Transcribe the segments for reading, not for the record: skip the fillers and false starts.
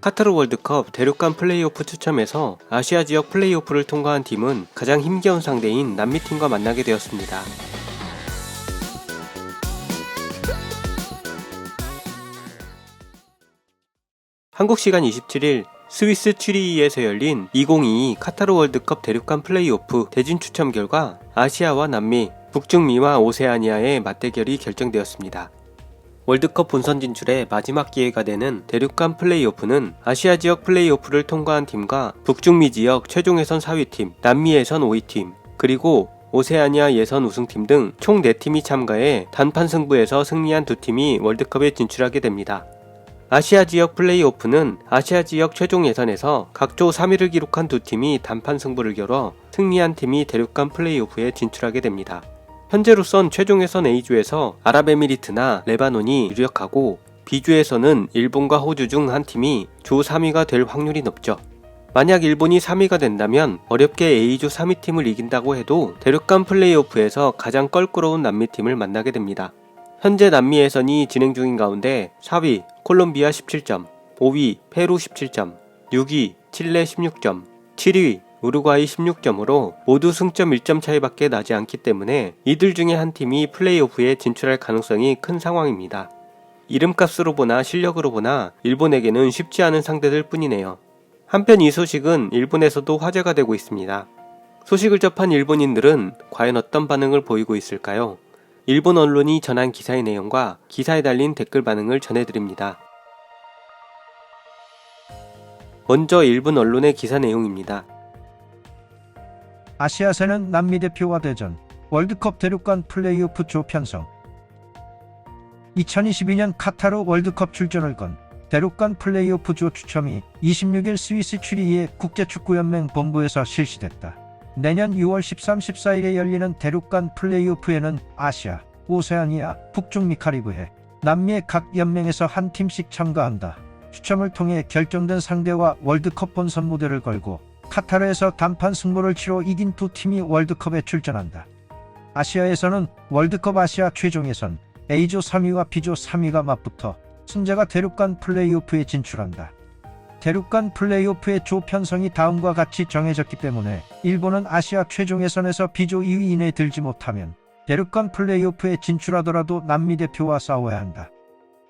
카타르 월드컵 대륙간 플레이오프 추첨에서 아시아 지역 플레이오프를 통과한 팀은 가장 힘겨운 상대인 남미팀과 만나게 되었습니다. 한국 시간 27일 스위스 츄리히에서 열린 2022 카타르 월드컵 대륙간 플레이오프 대진 추첨 결과 아시아와 남미, 북중미와 오세아니아의 맞대결이 결정되었습니다. 월드컵 본선 진출의 마지막 기회가 되는 대륙간 플레이오프는 아시아 지역 플레이오프를 통과한 팀과 북중미 지역 최종 예선 4위팀, 남미 예선 5위팀, 그리고 오세아니아 예선 우승팀 등 총 4팀이 참가해 단판 승부에서 승리한 2팀이 월드컵에 진출하게 됩니다. 아시아 지역 플레이오프는 아시아 지역 최종 예선에서 각조 3위를 기록한 2팀이 단판 승부를 겨뤄 승리한 팀이 대륙간 플레이오프에 진출하게 됩니다. 현재로선 최종 예선 A조에서 아랍에미리트나 레바논이 유력하고 B조에서는 일본과 호주 중 한 팀이 조 3위가 될 확률이 높죠. 만약 일본이 3위가 된다면 어렵게 A조 3위팀을 이긴다고 해도 대륙간 플레이오프에서 가장 껄끄러운 남미팀을 만나게 됩니다. 현재 남미 예선이 진행 중인 가운데 4위 콜롬비아 17점, 5위 페루 17점, 6위 칠레 16점, 7위 우루과이 16점으로 모두 승점 1점 차이밖에 나지 않기 때문에 이들 중에 한 팀이 플레이오프에 진출할 가능성이 큰 상황입니다. 이름값으로 보나 실력으로 보나 일본에게는 쉽지 않은 상대들 뿐이네요. 한편 이 소식은 일본에서도 화제가 되고 있습니다. 소식을 접한 일본인들은 과연 어떤 반응을 보이고 있을까요? 일본 언론이 전한 기사의 내용과 기사에 달린 댓글 반응을 전해드립니다. 먼저 일본 언론의 기사 내용입니다. 아시아세는 남미 대표와 대전, 월드컵 대륙간 플레이오프 조 편성. 2022년 카타르 월드컵 출전을 건 대륙간 플레이오프 조 추첨이 26일 스위스 츄리히의 국제축구연맹 본부에서 실시됐다. 내년 6월 13, 14일에 열리는 대륙간 플레이오프에는 아시아, 오세아니아, 북중미 카리브해, 남미의 각 연맹에서 한 팀씩 참가한다. 추첨을 통해 결정된 상대와 월드컵 본선 무대를 걸고 카타르에서 단판 승부를 치러 이긴 2팀이 월드컵에 출전한다. 아시아에서는 월드컵 아시아 최종 예선 A조 3위와 B조 3위가 맞붙어 승자가 대륙간 플레이오프에 진출한다. 대륙간 플레이오프의 조 편성이 다음과 같이 정해졌기 때문에 일본은 아시아 최종 예선에서 B조 2위 이내에 들지 못하면 대륙간 플레이오프에 진출하더라도 남미 대표와 싸워야 한다.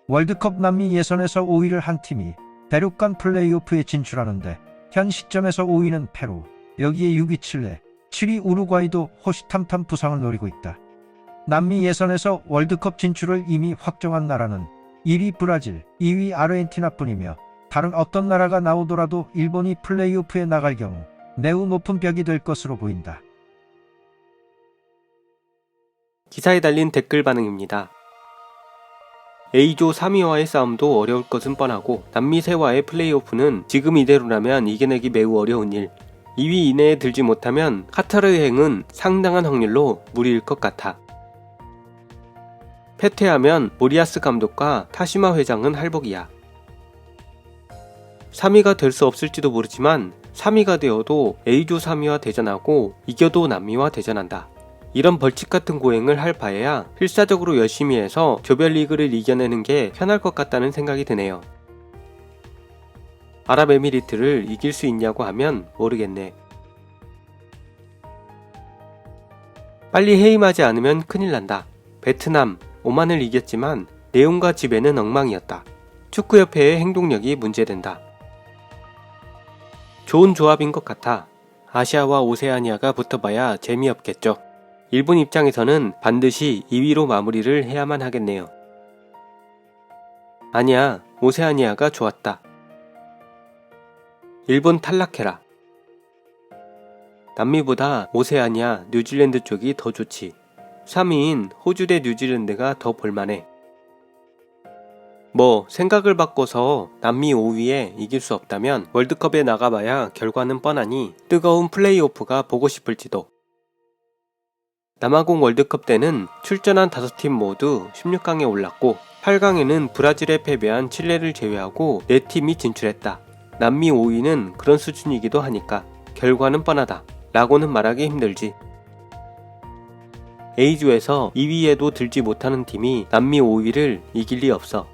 월드컵 남미 예선에서 5위를 한 팀이 대륙간 플레이오프에 진출하는데 현 시점에서 5위는 페루, 여기에 6위 칠레, 7위 우루과이도 호시탐탐 부상을 노리고 있다. 남미 예선에서 월드컵 진출을 이미 확정한 나라는 1위 브라질, 2위 아르헨티나뿐이며 다른 어떤 나라가 나오더라도 일본이 플레이오프에 나갈 경우 매우 높은 벽이 될 것으로 보인다. 기사에 달린 댓글 반응입니다. A조 3위와의 싸움도 어려울 것은 뻔하고 남미 세와의 플레이오프는 지금 이대로라면 이겨내기 매우 어려운 일. 2위 이내에 들지 못하면 카타르 여행은 상당한 확률로 무리일 것 같아. 패퇴하면 모리아스 감독과 타시마 회장은 할복이야. 3위가 될 수 없을지도 모르지만 3위가 되어도 A조 3위와 대전하고 이겨도 남미와 대전한다. 이런 벌칙 같은 고행을 할 바에야 필사적으로 열심히 해서 조별리그를 이겨내는 게 편할 것 같다는 생각이 드네요. 아랍에미리트를 이길 수 있냐고 하면 모르겠네. 빨리 해임하지 않으면 큰일 난다. 베트남, 오만을 이겼지만 내용과 지배는 엉망이었다. 축구협회의 행동력이 문제된다. 좋은 조합인 것 같아. 아시아와 오세아니아가 붙어봐야 재미없겠죠. 일본 입장에서는 반드시 2위로 마무리를 해야만 하겠네요. 아니야, 오세아니아가 좋았다. 일본 탈락해라. 남미보다 오세아니아, 뉴질랜드 쪽이 더 좋지. 3위인 호주 대 뉴질랜드가 더 볼만해. 뭐 생각을 바꿔서 남미 5위에 이길 수 없다면 월드컵에 나가봐야 결과는 뻔하니 뜨거운 플레이오프가 보고 싶을지도. 남아공 월드컵 때는 출전한 5팀 모두 16강에 올랐고 8강에는 브라질에 패배한 칠레를 제외하고 4팀이 진출했다. 남미 5위는 그런 수준이기도 하니까 결과는 뻔하다 라고는 말하기 힘들지. A조에서 2위에도 들지 못하는 팀이 남미 5위를 이길 리 없어.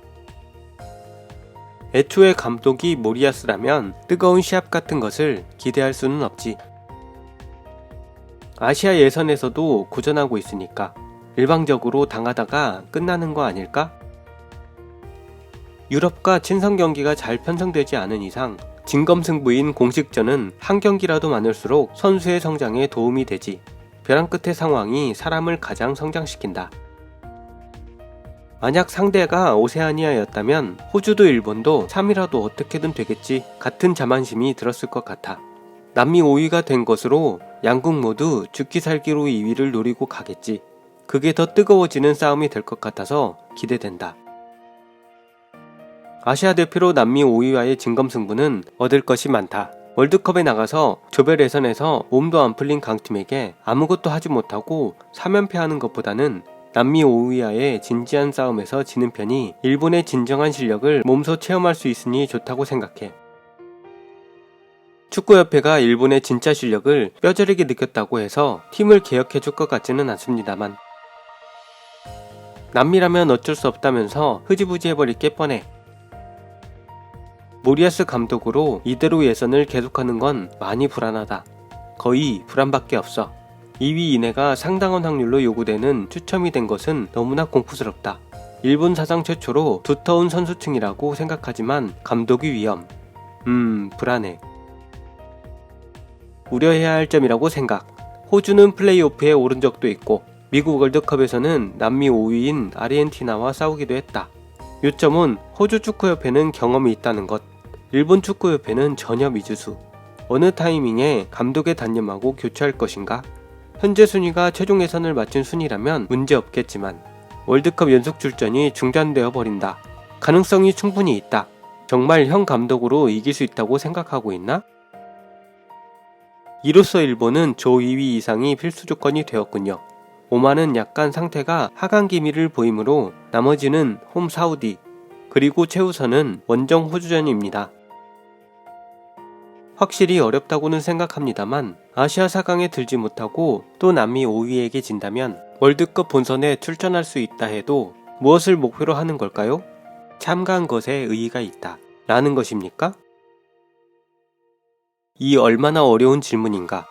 애초에 감독이 모리아스라면 뜨거운 시합 같은 것을 기대할 수는 없지. 아시아 예선에서도 고전하고 있으니까 일방적으로 당하다가 끝나는 거 아닐까? 유럽과 친선 경기가 잘 편성되지 않은 이상 진검승부인 공식전은 한 경기라도 많을수록 선수의 성장에 도움이 되지. 벼랑 끝의 상황이 사람을 가장 성장시킨다. 만약 상대가 오세아니아였다면 호주도 일본도 3위라도 어떻게든 되겠지 같은 자만심이 들었을 것 같아. 남미 5위가 된 것으로 양국 모두 죽기 살기로 2위를 노리고 가겠지. 그게 더 뜨거워지는 싸움이 될 것 같아서 기대된다. 아시아 대표로 남미 5위와의 진검승부는 얻을 것이 많다. 월드컵에 나가서 조별 예선에서 몸도 안 풀린 강팀에게 아무것도 하지 못하고 3연패하는 것보다는 남미 5위와의 진지한 싸움에서 지는 편이 일본의 진정한 실력을 몸소 체험할 수 있으니 좋다고 생각해. 축구협회가 일본의 진짜 실력을 뼈저리게 느꼈다고 해서 팀을 개혁해줄 것 같지는 않습니다만 남미라면 어쩔 수 없다면서 흐지부지 해버릴 게 뻔해. 모리아스 감독으로 이대로 예선을 계속하는 건 많이 불안하다. 거의 불안밖에 없어. 2위 이내가 상당한 확률로 요구되는 추첨이 된 것은 너무나 공포스럽다. 일본 사상 최초로 두터운 선수층이라고 생각하지만 감독이 위험. 불안해. 우려해야 할 점이라고 생각. 호주는 플레이오프에 오른 적도 있고 미국 월드컵에서는 남미 5위인 아르헨티나와 싸우기도 했다. 요점은 호주 축구협회는 경험이 있다는 것, 일본 축구협회는 전혀 미지수. 어느 타이밍에 감독의 단념하고 교체할 것인가? 현재 순위가 최종 예선을 마친 순위라면 문제없겠지만 월드컵 연속 출전이 중단되어 버린다. 가능성이 충분히 있다. 정말 현 감독으로 이길 수 있다고 생각하고 있나? 이로써 일본은 조 2위 이상이 필수 조건이 되었군요. 오만은 약간 상태가 하강 기미를 보이므로 나머지는 홈 사우디, 그리고 최우선은 원정 호주전입니다. 확실히 어렵다고는 생각합니다만 아시아 4강에 들지 못하고 또 남미 5위에게 진다면 월드컵 본선에 출전할 수 있다 해도 무엇을 목표로 하는 걸까요? 참가한 것에 의의가 있다 라는 것입니까? 이 얼마나 어려운 질문인가.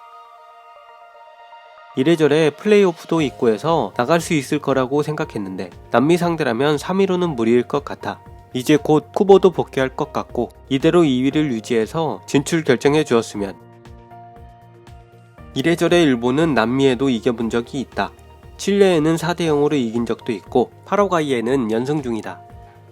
이래저래 플레이오프도 있고 해서 나갈 수 있을 거라고 생각했는데 남미 상대라면 3위로는 무리일 것 같아. 이제 곧 쿠보도 복귀할 것 같고 이대로 2위를 유지해서 진출 결정해 주었으면. 이래저래 일본은 남미에도 이겨본 적이 있다. 칠레에는 4대0으로 이긴 적도 있고 파라과이에는 연승 중이다.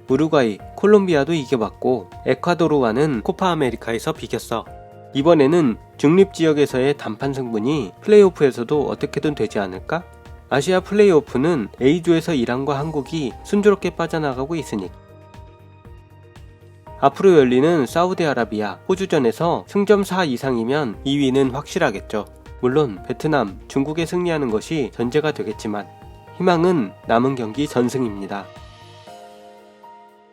우루과이, 콜롬비아도 이겨봤고 에콰도르와는 코파 아메리카에서 비겼어. 이번에는 중립지역에서의 단판 승부니 플레이오프에서도 어떻게든 되지 않을까? 아시아 플레이오프는 A조에서 이란과 한국이 순조롭게 빠져나가고 있으니 앞으로 열리는 사우디아라비아, 호주전에서 승점 4 이상이면 2위는 확실하겠죠. 물론 베트남, 중국에 승리하는 것이 전제가 되겠지만 희망은 남은 경기 전승입니다.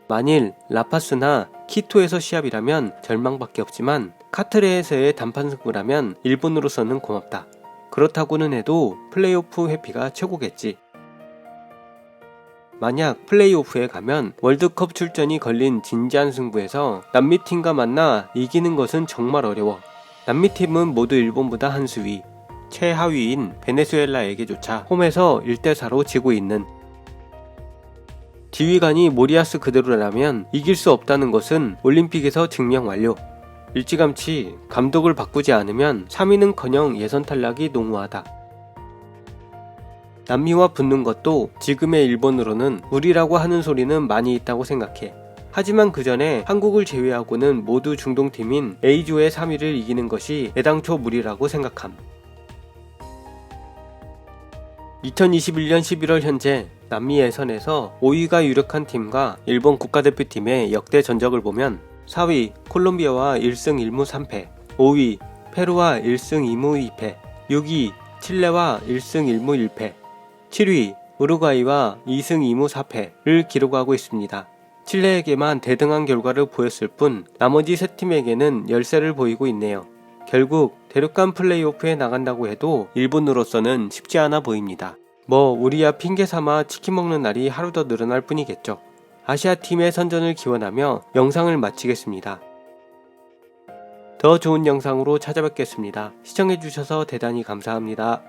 만일 라파스나 키토에서 시합이라면 절망밖에 없지만 카트레에서의 단판 승부라면 일본으로서는 고맙다. 그렇다고는 해도 플레이오프 회피가 최고겠지. 만약 플레이오프에 가면 월드컵 출전이 걸린 진지한 승부에서 남미팀과 만나 이기는 것은 정말 어려워. 남미팀은 모두 일본보다 한 수위, 최하위인 베네수엘라에게조차 홈에서 1대4로 지고 있는. 지휘관이 모리아스 그대로라면 이길 수 없다는 것은 올림픽에서 증명 완료. 일찌감치 감독을 바꾸지 않으면 3위는커녕 예선 탈락이 농후하다. 남미와 붙는 것도 지금의 일본으로는 무리라고 하는 소리는 많이 있다고 생각해. 하지만 그 전에 한국을 제외하고는 모두 중동팀인 A조의 3위를 이기는 것이 애당초 무리라고 생각함. 2021년 11월 현재 남미 예선에서 5위가 유력한 팀과 일본 국가대표팀의 역대 전적을 보면 4위 콜롬비아와 1승 1무 3패, 5위 페루와 1승 2무 2패, 6위 칠레와 1승 1무 1패, 7위 우루과이와 2승 2무 4패를 기록하고 있습니다. 칠레에게만 대등한 결과를 보였을 뿐 나머지 세 팀에게는 열세를 보이고 있네요. 결국 대륙간 플레이오프에 나간다고 해도 일본으로서는 쉽지 않아 보입니다. 우리야 핑계 삼아 치킨 먹는 날이 하루 더 늘어날 뿐이겠죠. 아시아팀의 선전을 기원하며 영상을 마치겠습니다. 더 좋은 영상으로 찾아뵙겠습니다. 시청해주셔서 대단히 감사합니다.